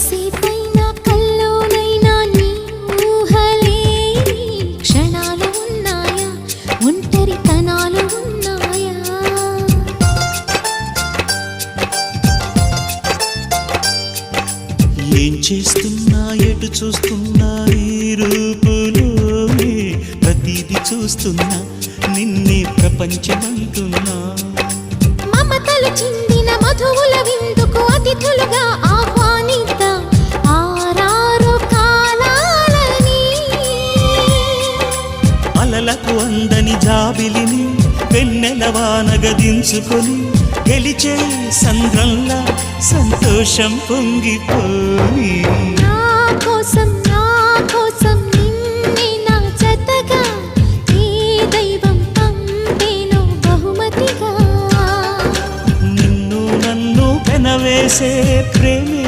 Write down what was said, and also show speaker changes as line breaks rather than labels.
కాసేపైనా కల్లోనైనా నీ ఊహలే క్షణాలు ఉన్నాయా, ఒంటరితనాలు ఉన్నాయా?
ఏం చేస్తున్నా ఎటు చూస్తున్నా ఈ రూపులోనే ప్రతిదీ చూస్తున్నా నిన్నే ప్రపంచమంటున్నా.
మమతలు చిందిన మధువుల విందుకు అతిథులుగా ఆహ్వానిద్దాం ఆరారు కాలాలని.
అలలకు అందని జాబిలిని వెన్నెల వానగదించుకొని గెలిచే సంద్రంలా సంతోషం పొంగిపోయి.
నా కోసం నిన్నే నా జతగా ఏ దైవం పంపేనో బహుమతిగా.
నిన్ను నన్ను పెనవేసే ప్రేమే